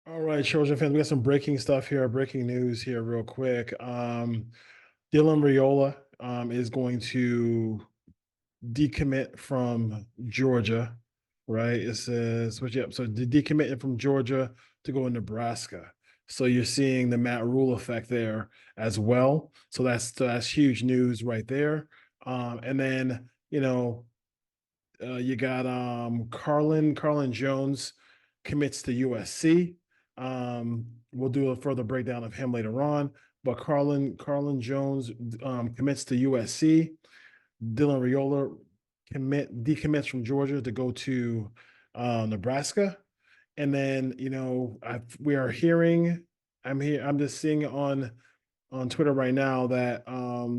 All right, Trojan fans, we got some breaking stuff here, breaking news here, real quick. Dylan Raiola is going to decommit from Georgia, right? It says, which, yep, so decommitting from Georgia to go to Nebraska. So you're seeing the Matt Rule effect there as well. So that's huge news right there. And then you got Carlin Jones commits to USC. We'll do a further breakdown of him later on. But Carlin Jones commits to USC. Dylan Raiola decommits from Georgia to go to Nebraska. And then we are hearing. I'm just seeing on Twitter right now that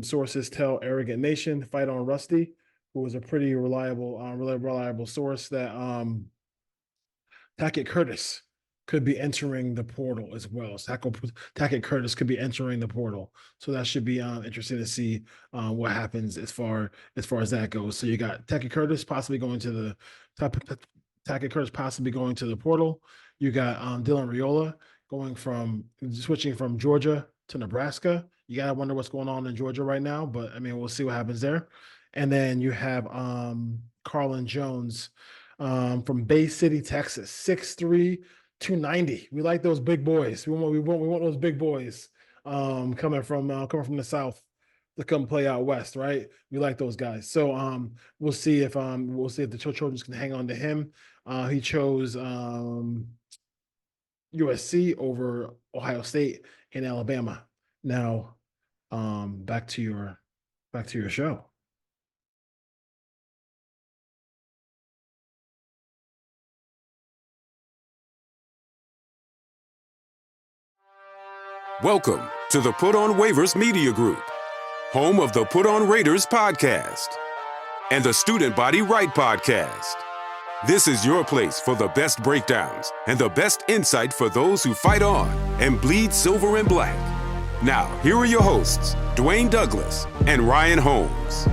sources tell Arrogant Nation, Fight on Rusty, who is a pretty reliable source, that Tackett Curtis could be entering the portal as well. Tackett Curtis could be entering the portal, so that should be interesting to see what happens as far as that goes. So you got Tackett Curtis possibly going to the Tackett Curtis possibly going to the portal. You got Dylan Raiola switching from Georgia to Nebraska. You gotta wonder what's going on in Georgia right now, but I mean we'll see what happens there. And then you have Carlin Jones from Bay City, Texas, 6'3", 290. We like those big boys. We want those big boys coming from the South to come play out west, right? We like those guys. So we'll see if the Trojans can hang on to him. He chose USC over Ohio State and Alabama. Now, back to your show. Welcome to the Put on Waivers Media Group, home of the Put on Raiders podcast and the Student Body Right podcast. This is your place for the best breakdowns and the best insight for those who fight on and bleed silver and black. Now, here are your hosts, Dwayne Douglas and Ryan Holmes.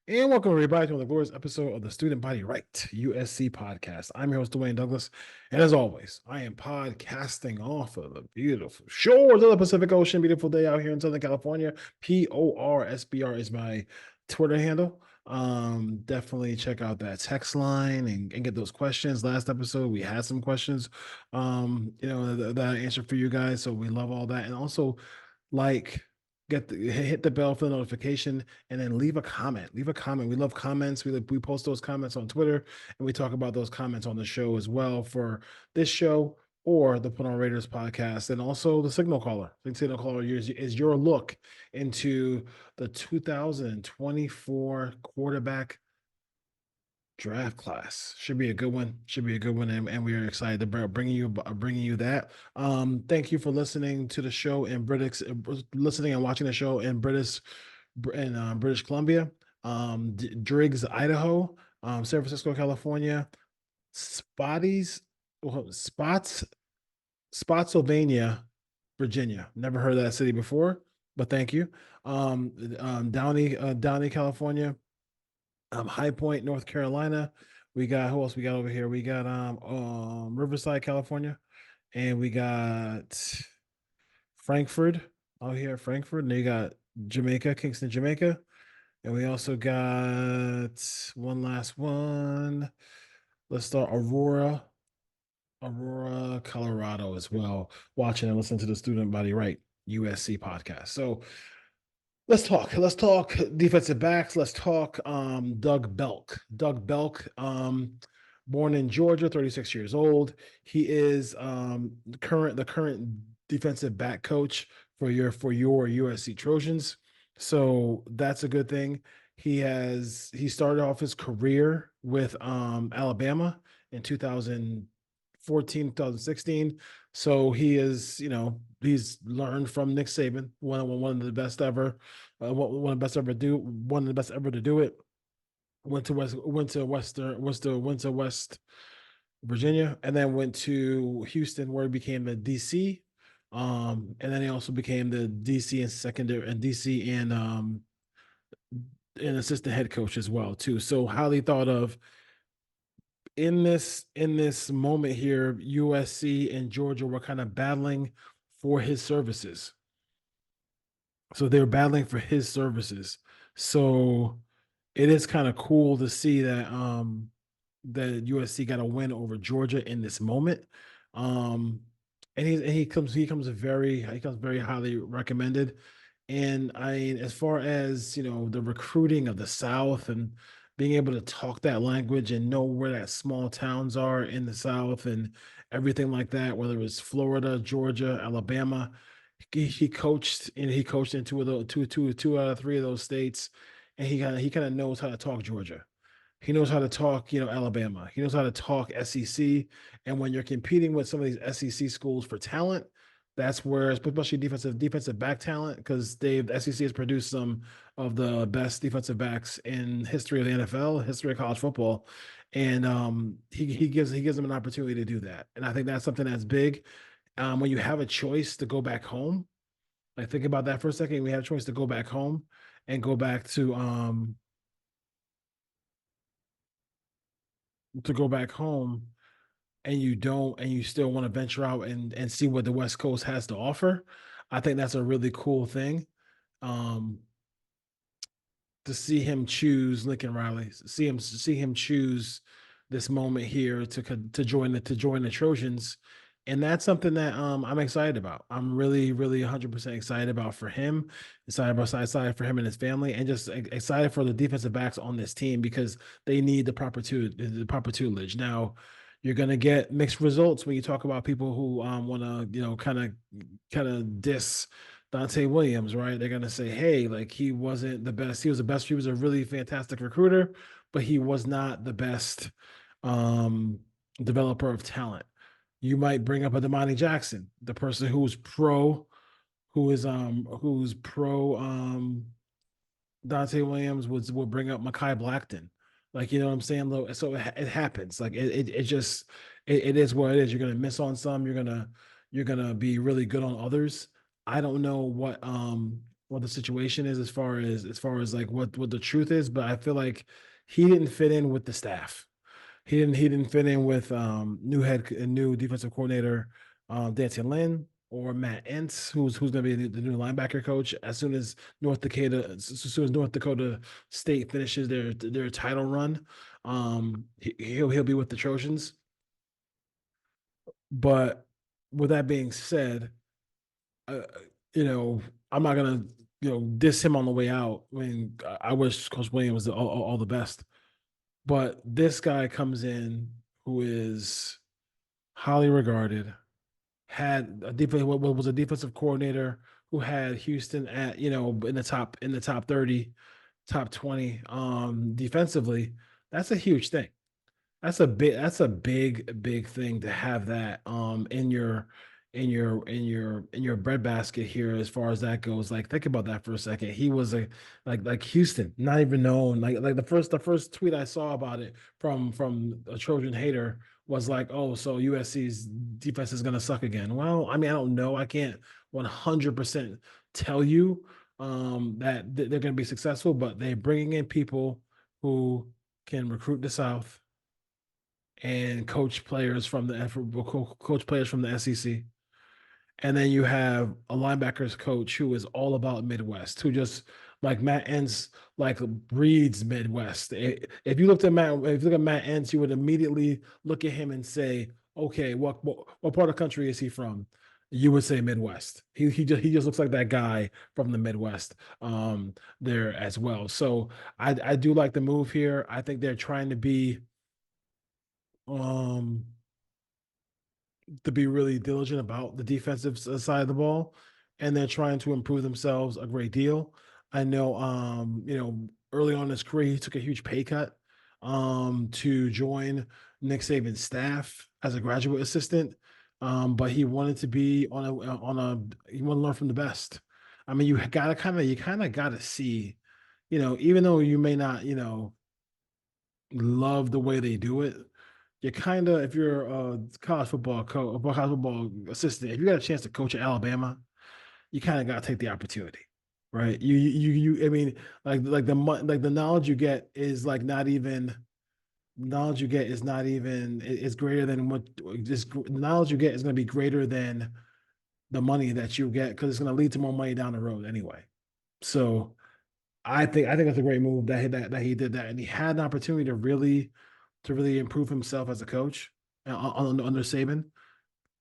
And welcome everybody to the glorious episode of the Student Body Right USC podcast. I'm your host, Dwayne Douglas, and as always, I am podcasting off of the beautiful shores of the Pacific Ocean. Beautiful day out here in Southern California. PORSBR is my Twitter handle. Definitely check out that text line and get those questions. Last episode, we had some questions, that I answered for you guys. So we love all that. And also, hit the bell for the notification, and then leave a comment. We love comments. We post those comments on Twitter, and we talk about those comments on the show as well, for this show or the Put on Raiders podcast. And also the Signal Caller. The Signal Caller is your look into the 2024 quarterback draft class. Should be a good one. And we are excited about bringing you that. Thank you for listening to the show in listening and watching the show in British Columbia, Driggs, Idaho, San Francisco, California, Spotsylvania, Virginia. Never heard of that city before, but thank you. Downey, California, High Point, North Carolina. We got, who else we got over here? We got Riverside, California, and we got Frankfurt out here, Frankfurt, and you got Jamaica, Kingston, Jamaica, and we also got one last one. Let's start Aurora, Colorado as well. Watching and listening to the Student Body Right USC podcast. So let's talk defensive backs. Let's talk Doug Belk. Born in Georgia, 36 years old. He is the current defensive back coach for your USC Trojans. So that's a good thing. He started off his career with Alabama in 2014, 2016. So he's learned from Nick Saban, one of the best ever, one of the best ever to do it. Went to West Virginia, and then went to Houston, where he became the DC. And then he also became the DC and secondary and DC and an assistant head coach as well too. So highly thought of in this moment here. USC and Georgia were kind of battling for his services. So they're battling for his services. So it is kind of cool to see that that USC got a win over Georgia in this moment. Um and he comes very highly recommended. And as far as the recruiting of the South and being able to talk that language and know where that small towns are in the South and everything like that, whether it's Florida, Georgia, Alabama, he coached in two out of three of those states, and he kind of knows how to talk Georgia. He knows how to talk, Alabama. He knows how to talk SEC. And when you're competing with some of these SEC schools for talent, that's where, especially defensive back talent, because the SEC has produced some of the best defensive backs in history of the NFL, history of college football, and he gives them an opportunity to do that. And I think that's something that's big. When you have a choice to go back home, like think about that for a second. We have a choice to go back home and go back home, and you don't, and you still want to venture out and see what the West Coast has to offer. I think that's a really cool thing. Um, to see him choose Lincoln Riley, see him choose this moment here to join the Trojans, and that's something that I'm excited about. I'm really, really 100% excited about for him, excited for him and his family, and just excited for the defensive backs on this team because they need the proper tutelage. Now, you're gonna get mixed results when you talk about people who want to kind of diss Dante Williams, right? They're gonna say, "Hey, like he wasn't the best. He was the best. He was a really fantastic recruiter, but he was not the best um, developer of talent." You might bring up a Damani Jackson, the person who's pro Dante Williams would bring up Makai Blackton. Like, you know what I'm saying? So it happens. Like it just it is what it is. You're gonna miss on some. You're gonna be really good on others. I don't know what the situation is as far as like what the truth is, but I feel like he didn't fit in with the staff. He didn't fit in with new defensive coordinator Dancy Lynn or Matt Entz, who's going to be the new linebacker coach as soon as North Dakota State finishes their title run. He'll be with the Trojans. But with that being said, uh, I'm not gonna diss him on the way out. I mean, I wish Coach Williams all the best. But this guy comes in who is highly regarded, had was a defensive coordinator who had Houston at in the top 30, top 20 defensively. That's a huge thing. That's a big thing to have that in your breadbasket here as far as that goes. Like think about that for a second. He was like Houston, not even known. Like the first tweet I saw about it from a Trojan hater was like, oh, so USC's defense is gonna suck again. Well, I mean, I don't know. I can't 100% tell you that they're gonna be successful, but they're bringing in people who can recruit the South and coach players from the SEC. And then you have a linebackers coach who is all about Midwest, who just like Matt Entz, like breeds Midwest. If you look at Matt Entz, you would immediately look at him and say, okay, what part of the country is he from? You would say Midwest. He just looks like that guy from the Midwest there as well. So I do like the move here. I think they're trying um to be really diligent about the defensive side of the ball, and they're trying to improve themselves a great deal. I know, early on in his career, he took a huge pay cut to join Nick Saban's staff as a graduate assistant. But he wanted to be he wanted to learn from the best. I mean, you kind of gotta see, even though you may not, love the way they do it, you kind of, if you're a college football assistant, if you got a chance to coach at Alabama, you kind of got to take the opportunity. right? I mean, like the knowledge you get is like not even knowledge you get is not even is greater than what this knowledge you get is going to be greater than the money that you get because it's going to lead to more money down the road anyway. So I think that's a great move that he did that, and he had an opportunity to really improve himself as a coach under Saban.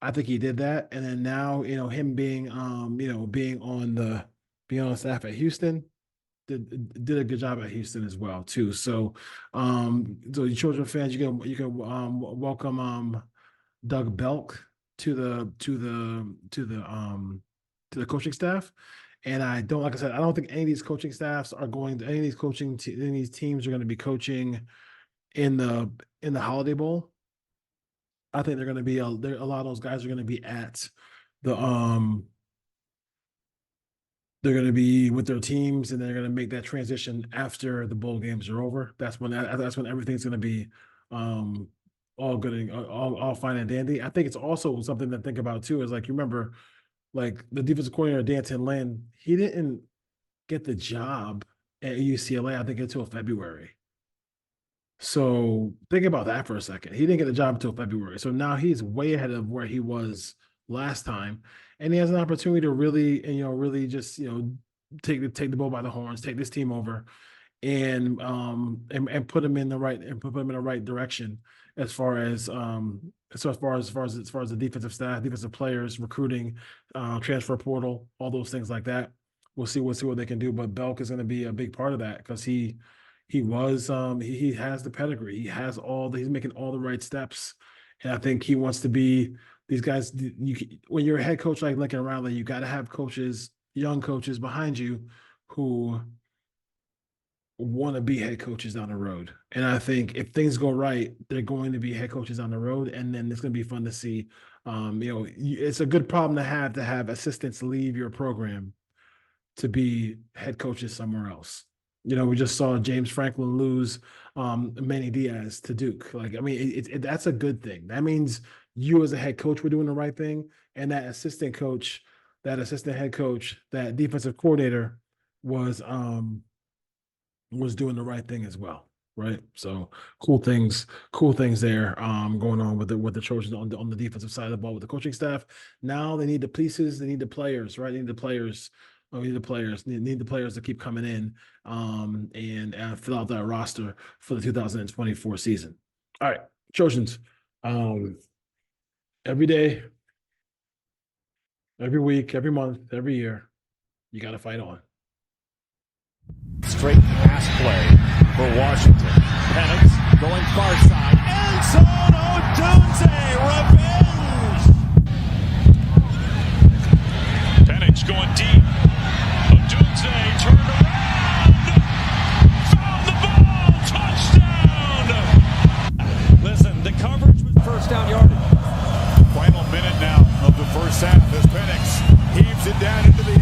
I think he did that, and then now him being being on staff at Houston did a good job at Houston as well too. So you children fans, welcome Doug Belk to the coaching staff. And I don't, like I said, I don't think any of these coaching staffs are going to any of these any of these teams are going to be coaching in the Holiday Bowl. I think they're going to be a lot of those guys are going to be at the they're going to be with their teams and they're going to make that transition after the bowl games are over. That's when everything's going to be all good and all fine and dandy. I think it's also something to think about too. Is like you remember, like the defensive coordinator Danton Lynn, he didn't get the job at UCLA, I think, until February. So think about that for a second. He didn't get the job until February. So now he's way ahead of where he was last time. And he has an opportunity to really, really just, take the bull by the horns, take this team over and put them in the right direction as far as the defensive staff, defensive players, recruiting, transfer portal, all those things like that. We'll see what they can do. But Belk is going to be a big part of that because he has the pedigree. He's making all the right steps. And I think he wants to be these guys. When you're a head coach like Lincoln Riley, you got to have young coaches behind you who want to be head coaches down the road. And I think if things go right, they're going to be head coaches on the road. And then it's going to be fun to see. It's a good problem to have assistants leave your program to be head coaches somewhere else. We just saw James Franklin lose Manny Diaz to Duke. Like, I mean, that's a good thing. That means you as a head coach were doing the right thing, and that assistant head coach, that defensive coordinator was doing the right thing as well, right? So cool things there going on with the Trojans on the defensive side of the ball with the coaching staff. Now they need the pieces, they need the players, right? They need the players. Need the players to keep coming in and fill out that roster for the 2024 season. All right, Trojans. Every day, every week, every month, every year, you got to fight on. Straight pass play for Washington. Penix going far side. End zone. Odunze. Revenge. Penix going deep. Odunze turned around. Found the ball. Touchdown. Listen, the coverage was first down yardage. Final minute now of the first half as Penix heaves it down into the